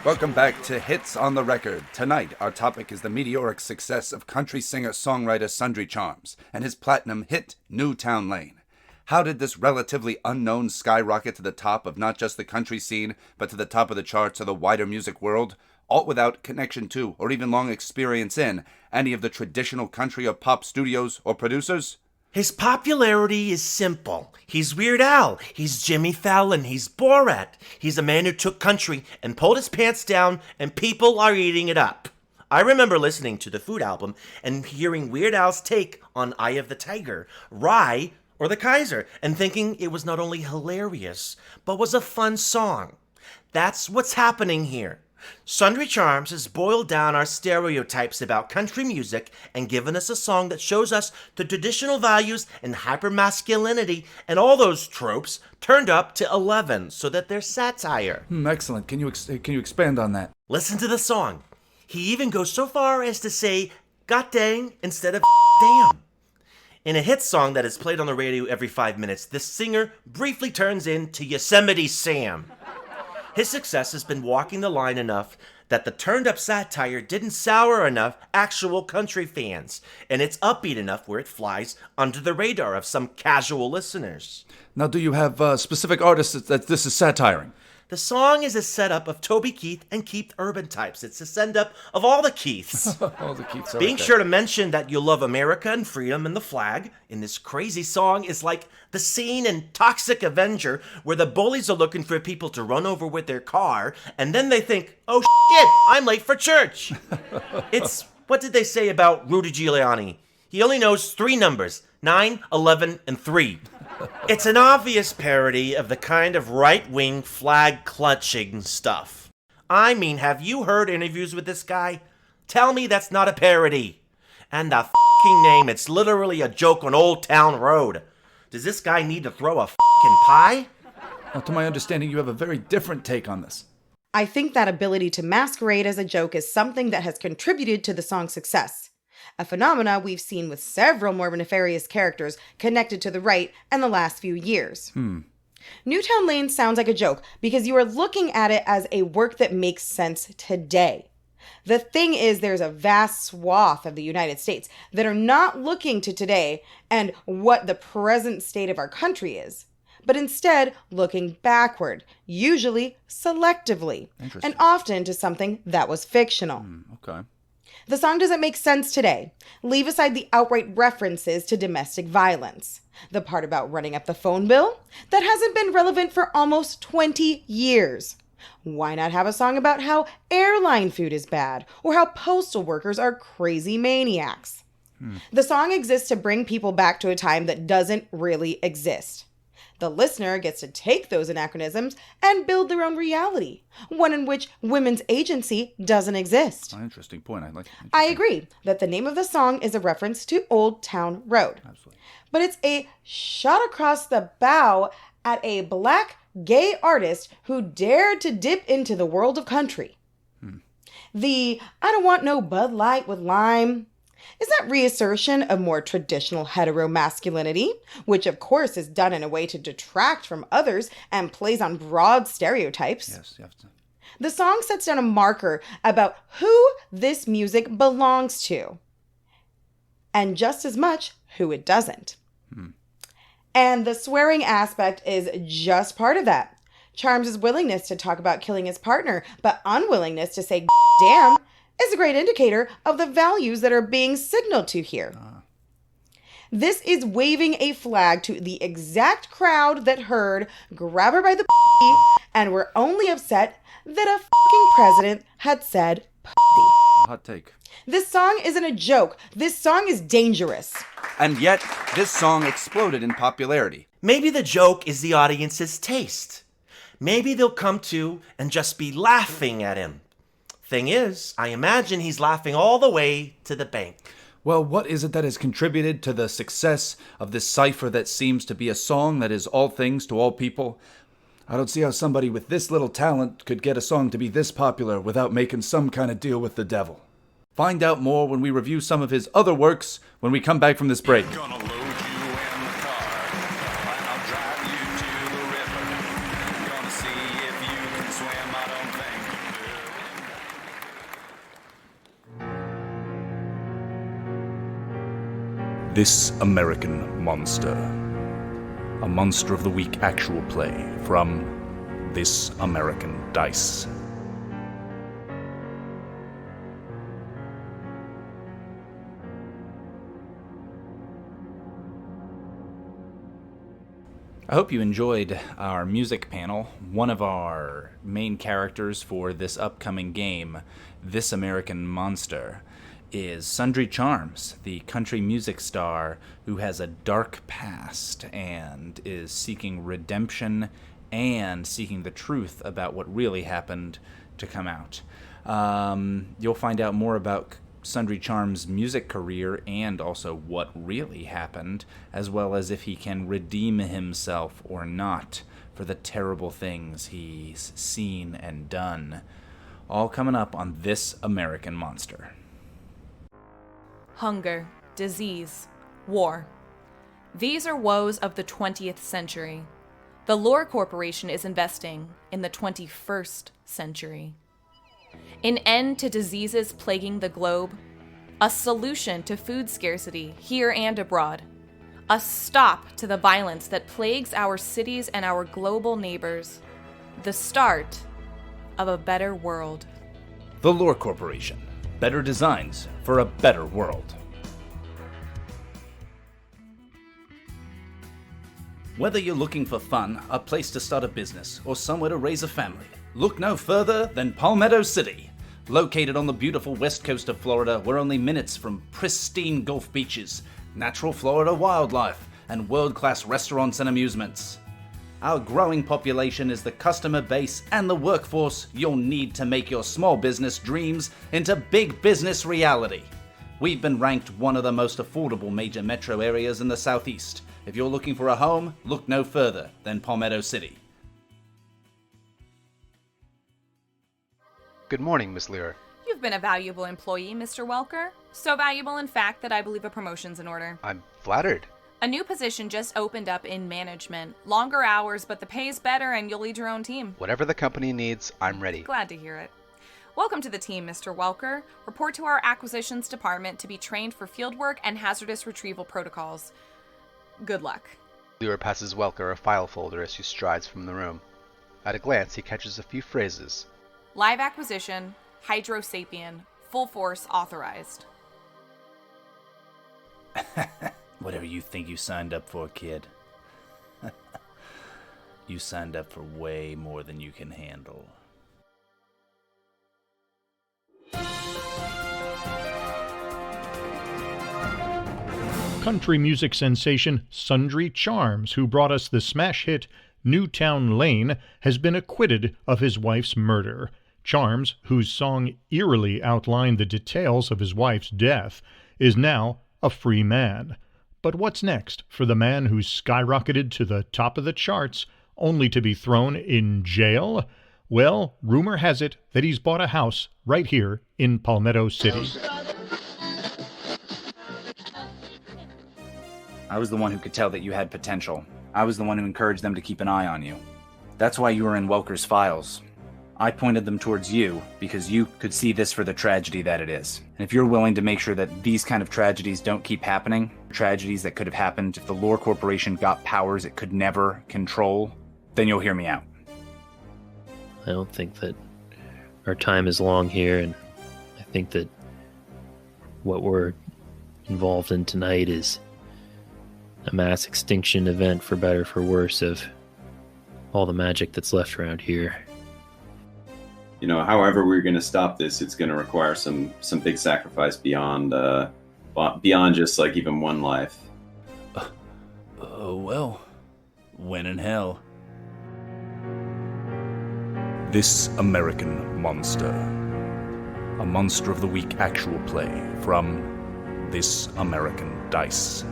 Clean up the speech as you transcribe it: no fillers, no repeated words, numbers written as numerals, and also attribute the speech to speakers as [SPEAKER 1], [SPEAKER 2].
[SPEAKER 1] Welcome back to Hits on the Record. Tonight, our topic is the meteoric success of country singer-songwriter Sundry Charms and his platinum hit, New Town Lane. How did this relatively unknown skyrocket to the top of not just the country scene, but to the top of the charts of the wider music world, all without connection to, or even long experience in, any of the traditional country or pop studios or producers?
[SPEAKER 2] His popularity is simple. He's Weird Al, he's Jimmy Fallon, he's Borat. He's a man who took country and pulled his pants down, and people are eating it up. I remember listening to the Food album and hearing Weird Al's take on Eye of the Tiger, Rye, or The Kaiser, and thinking it was not only hilarious, but was a fun song. That's what's happening here. Sundry Charms has boiled down our stereotypes about country music and given us a song that shows us the traditional values and hypermasculinity and all those tropes turned up to 11 so that they're satire.
[SPEAKER 1] Excellent. Can you expand on that?
[SPEAKER 2] Listen to the song. He even goes so far as to say "god dang" instead of "damn." In a hit song that is played on the radio every 5 minutes, the singer briefly turns into Yosemite Sam. His success has been walking the line enough that the turned-up satire didn't sour enough actual country fans, and it's upbeat enough where it flies under the radar of some casual listeners.
[SPEAKER 1] Now, do you have specific artists that this is satiring?
[SPEAKER 2] The song is a setup of Toby Keith and Keith Urban types. It's a send-up of all the Keiths.
[SPEAKER 1] All the Keiths are
[SPEAKER 2] Being
[SPEAKER 1] okay.
[SPEAKER 2] sure to mention that you love America and freedom and the flag in this crazy song is like the scene in Toxic Avenger where the bullies are looking for people to run over with their car, and then they think, oh shit, I'm late for church. It's, what did they say about Rudy Giuliani? He only knows 3 numbers, 9, 11, and 3. It's an obvious parody of the kind of right-wing flag-clutching stuff. I mean, have you heard interviews with this guy? Tell me that's not a parody. And the f***ing name, it's literally a joke on Old Town Road. Does this guy need to throw a f***ing pie?
[SPEAKER 1] Well, to my understanding, you have a very different take on this.
[SPEAKER 3] I think that ability to masquerade as a joke is something that has contributed to the song's success. A phenomena we've seen with several more nefarious characters connected to the right in the last few years. Newtown Lane sounds like a joke because you are looking at it as a work that makes sense today. The thing is, there's a vast swath of the United States that are not looking to today and what the present state of our country is, but instead looking backward, usually selectively, and often to something that was fictional.
[SPEAKER 1] Okay.
[SPEAKER 3] The song doesn't make sense today. Leave aside the outright references to domestic violence. The part about running up the phone bill? That hasn't been relevant for almost 20 years. Why not have a song about how airline food is bad or how postal workers are crazy maniacs? The song exists to bring people back to a time that doesn't really exist. The listener gets to take those anachronisms and build their own reality, one in which women's agency doesn't exist.
[SPEAKER 1] Interesting point.
[SPEAKER 3] I agree that the name of the song is a reference to Old Town Road.
[SPEAKER 1] Absolutely.
[SPEAKER 3] But it's a shot across the bow at a black gay artist who dared to dip into the world of country. The "I don't want no Bud Light with lime" is that reassertion of more traditional heteromasculinity, which of course is done in a way to detract from others and plays on broad stereotypes.
[SPEAKER 1] Yes, you have to.
[SPEAKER 3] The song sets down a marker about who this music belongs to, and just as much who it doesn't. And the swearing aspect is just part of that. Charms' willingness to talk about killing his partner, but unwillingness to say damn, is a great indicator of the values that are being signaled to here. This is waving a flag to the exact crowd that heard "grab her by the and were only upset that a fucking president had said
[SPEAKER 1] Hot take.
[SPEAKER 3] This song isn't a joke. This song is dangerous.
[SPEAKER 1] And yet, this song exploded in popularity.
[SPEAKER 2] Maybe the joke is the audience's taste. Maybe they'll come to and just be laughing at him. Thing is, I imagine he's laughing all the way to the bank.
[SPEAKER 1] Well, what is it that has contributed to the success of this cipher that seems to be a song that is all things to all people? I don't see how somebody with this little talent could get a song to be this popular without making some kind of deal with the devil. Find out more when we review some of his other works when we come back from this break.
[SPEAKER 4] Gonna load you in the car, and I'll drive you to the river. Gonna see if you can swim, I don't think you do.
[SPEAKER 1] This American Monster. A Monster of the Week actual play from This American Dice. I hope you enjoyed our music panel. One of our main characters for this upcoming game, This American Monster, is Sundry Charms, the country music star who has a dark past and is seeking redemption and seeking the truth about what really happened to come out. You'll find out more about Sundry Charms' music career and also what really happened, as well as if he can redeem himself or not for the terrible things he's seen and done. All coming up on This American Monster.
[SPEAKER 5] Hunger, disease, war. These are woes of the 20th century. The Lore Corporation is investing in the 21st century. An end to diseases plaguing the globe, a solution to food scarcity here and abroad, a stop to the violence that plagues our cities and our global neighbors, the start of a better world.
[SPEAKER 1] The Lore Corporation. Better designs for a better world. Whether you're looking for fun, a place to start a business, or somewhere to raise a family, look no further than Palmetto City. Located on the beautiful west coast of Florida, we're only minutes from pristine Gulf beaches, natural Florida wildlife, and world-class restaurants and amusements. Our growing population is the customer base and the workforce you'll need to make your small business dreams into big business reality. We've been ranked one of the most affordable major metro areas in the Southeast. If you're looking for a home, look no further than Palmetto City.
[SPEAKER 6] Good morning, Miss Lear.
[SPEAKER 5] You've been a valuable employee, Mr. Welker. So valuable, in fact, that I believe a promotion's in order.
[SPEAKER 6] I'm flattered.
[SPEAKER 5] A new position just opened up in management. Longer hours, but the pay's better and you'll lead your own team.
[SPEAKER 6] Whatever the company needs, I'm ready.
[SPEAKER 5] Glad to hear it. Welcome to the team, Mr. Welker. Report to our acquisitions department to be trained for fieldwork and hazardous retrieval protocols. Good luck.
[SPEAKER 6] Lear passes Welker a file folder as she strides from the room. At a glance, he catches a few phrases.
[SPEAKER 5] Live acquisition, Hydrosapien, full force authorized.
[SPEAKER 1] Whatever you think you signed up for, kid. You signed up for way more than you can handle.
[SPEAKER 7] Country music sensation Sundry Charms, who brought us the smash hit Newtown Lane, has been acquitted of his wife's murder. Charms, whose song eerily outlined the details of his wife's death, is now a free man. But what's next for the man who skyrocketed to the top of the charts only to be thrown in jail? Well, rumor has it that he's bought a house right here in Palmetto City.
[SPEAKER 1] I was the one who could tell that you had potential. I was the one who encouraged them to keep an eye on you. That's why you were in Welker's files. I pointed them towards you because you could see this for the tragedy that it is. And if you're willing to make sure that these kind of tragedies don't keep happening, tragedies that could have happened if the Lore Corporation got powers it could never control, then you'll hear me out.
[SPEAKER 8] I don't think that our time is long here, and I think that what we're involved in tonight is a mass extinction event, for better or for worse, of all the magic that's left around here.
[SPEAKER 9] You know, however we're going to stop this, it's going to require some big sacrifice beyond just like even one life.
[SPEAKER 1] Well, when in hell. This American Monster. A Monster of the Week actual play from This American Dice.